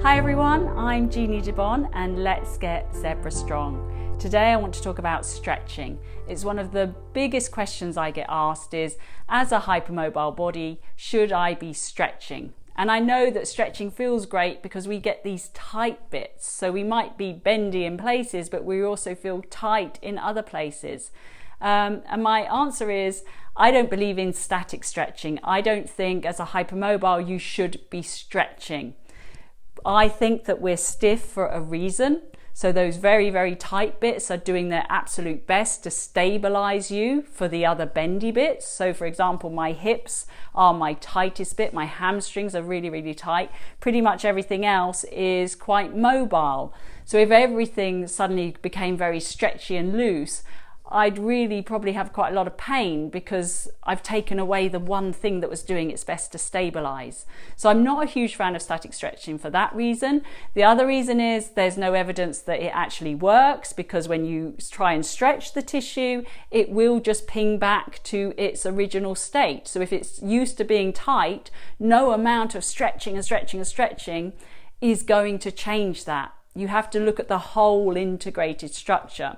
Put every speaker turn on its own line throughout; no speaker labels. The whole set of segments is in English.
Hi everyone, I'm Jeannie Dibon and let's get zebra strong. Today I want to talk about stretching. It's one of the biggest questions I get asked is, as a hypermobile body, should I be stretching? And I know that stretching feels great because we get these tight bits. So we might be bendy in places, but we also feel tight in other places. And my answer is, I don't believe in static stretching. I don't think as a hypermobile you should be stretching. I think that we're stiff for a reason. So those very, very tight bits are doing their absolute best to stabilize you for the other bendy bits. So for example, my hips are my tightest bit. My hamstrings are really, really tight. Pretty much everything else is quite mobile. So if everything suddenly became very stretchy and loose, I'd really probably have quite a lot of pain because I've taken away the one thing that was doing its best to stabilize. So I'm not a huge fan of static stretching for that reason. The other reason is there's no evidence that it actually works, because when you try and stretch the tissue, it will just ping back to its original state. So if it's used to being tight, no amount of stretching and stretching and stretching is going to change that. You have to look at the whole integrated structure.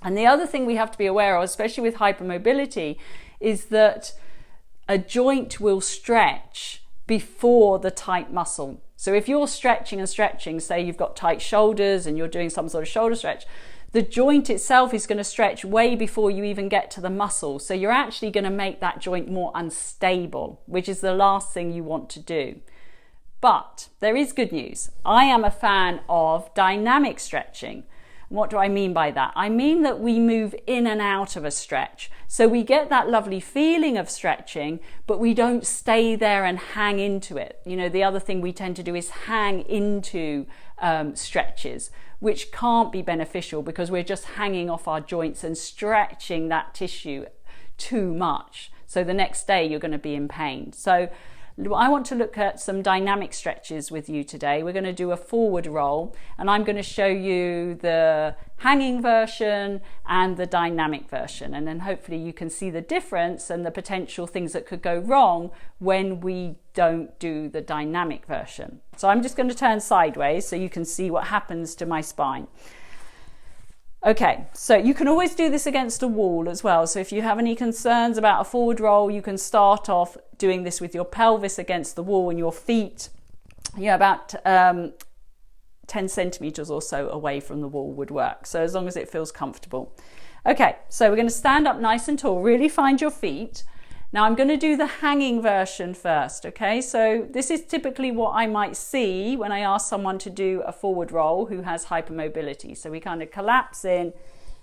And the other thing we have to be aware of, especially with hypermobility, is that a joint will stretch before the tight muscle. So if you're stretching and stretching, say you've got tight shoulders and you're doing some sort of shoulder stretch, the joint itself is going to stretch way before you even get to the muscle. So you're actually going to make that joint more unstable, which is the last thing you want to do. But there is good news. I am a fan of dynamic stretching. What do I mean by that? I mean that we move in and out of a stretch. So we get that lovely feeling of stretching, but we don't stay there and hang into it. You know, the other thing we tend to do is hang into stretches, which can't be beneficial because we're just hanging off our joints and stretching that tissue too much. So the next day you're going to be in pain. So I want to look at some dynamic stretches with you today. We're going to do a forward roll, and I'm going to show you the hanging version and the dynamic version, and then hopefully you can see the difference and the potential things that could go wrong when we don't do the dynamic version. So I'm just going to turn sideways so you can see what happens to my spine. Okay, so you can always do this against a wall as well. So if you have any concerns about a forward roll, you can start off doing this with your pelvis against the wall and your feet, about 10 centimeters or so away from the wall would work. So as long as it feels comfortable. Okay, so we're going to stand up nice and tall, really find your feet. Now I'm going to do the hanging version first, okay? So this is typically what I might see when I ask someone to do a forward roll who has hypermobility. So we kind of collapse in,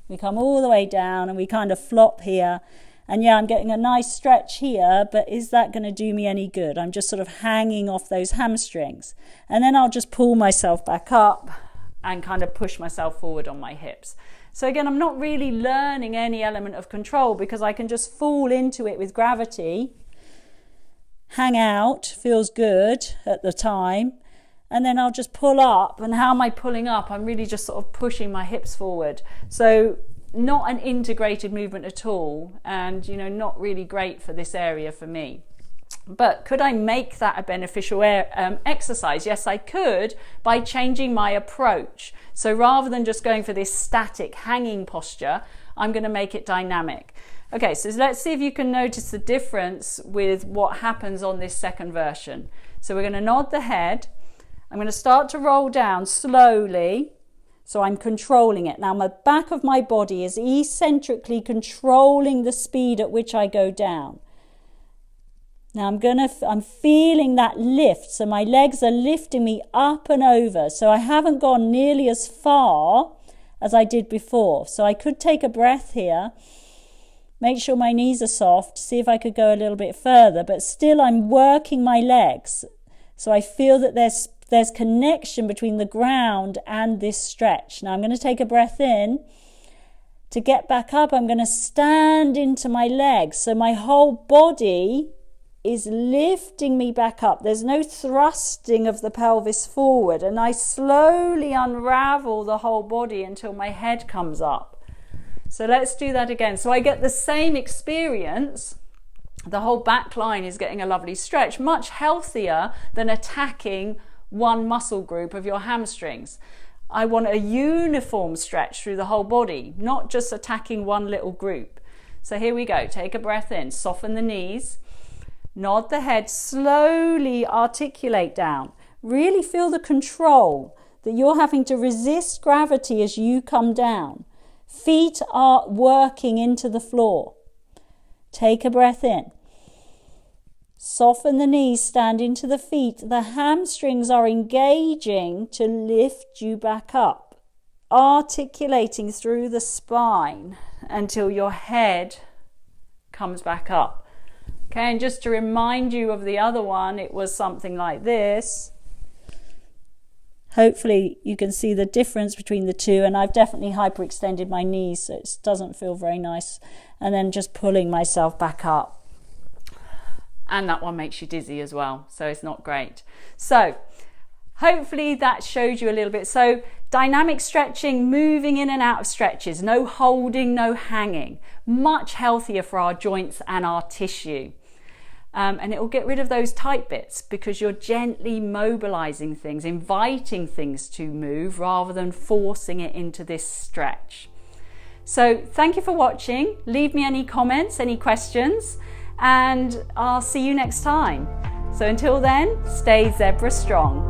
we come all the way down and we kind of flop here. And yeah, I'm getting a nice stretch here, but is that going to do me any good? I'm just sort of hanging off those hamstrings. And then I'll just pull myself back up and kind of push myself forward on my hips. So again, I'm not really learning any element of control because I can just fall into it with gravity, hang out, feels good at the time, and then I'll just pull up. And how am I pulling up? I'm really just sort of pushing my hips forward. So not an integrated movement at all, and not really great for this area for me. But could I make that a beneficial exercise? Yes, I could, by changing my approach. So rather than just going for this static hanging posture, I'm going to make it dynamic. Okay, so let's see if you can notice the difference with what happens on this second version. So we're going to nod the head. I'm going to start to roll down slowly. So I'm controlling it. Now my back of my body is eccentrically controlling the speed at which I go down. Now I'm feeling that lift, so my legs are lifting me up and over. So I haven't gone nearly as far as I did before. So I could take a breath here, make sure my knees are soft, see if I could go a little bit further, but still I'm working my legs. So I feel that there's connection between the ground and this stretch. Now I'm going to take a breath in. To get back up, I'm going to stand into my legs. So my whole body is lifting me back up. There's no thrusting of the pelvis forward, and I slowly unravel the whole body until my head comes up. So let's do that again. So I get the same experience. The whole back line is getting a lovely stretch, much healthier than attacking one muscle group of your hamstrings. I want a uniform stretch through the whole body, not just attacking one little group. So here we go. Take a breath in, soften the knees, nod the head, slowly articulate down. Really feel the control that you're having to resist gravity as you come down. Feet are working into the floor. Take a breath in. Soften the knees, stand into the feet. The hamstrings are engaging to lift you back up, articulating through the spine until your head comes back up. Okay, and just to remind you of the other one, it was something like this. Hopefully you can see the difference between the two, and I've definitely hyperextended my knees, so it doesn't feel very nice. And then just pulling myself back up. And that one makes you dizzy as well, so it's not great. So hopefully that showed you a little bit. So dynamic stretching, moving in and out of stretches, no holding, no hanging, much healthier for our joints and our tissue. And it will get rid of those tight bits because you're gently mobilizing things, inviting things to move rather than forcing it into this stretch. So thank you for watching. Leave me any comments, any questions, and I'll see you next time. So until then, stay zebra strong.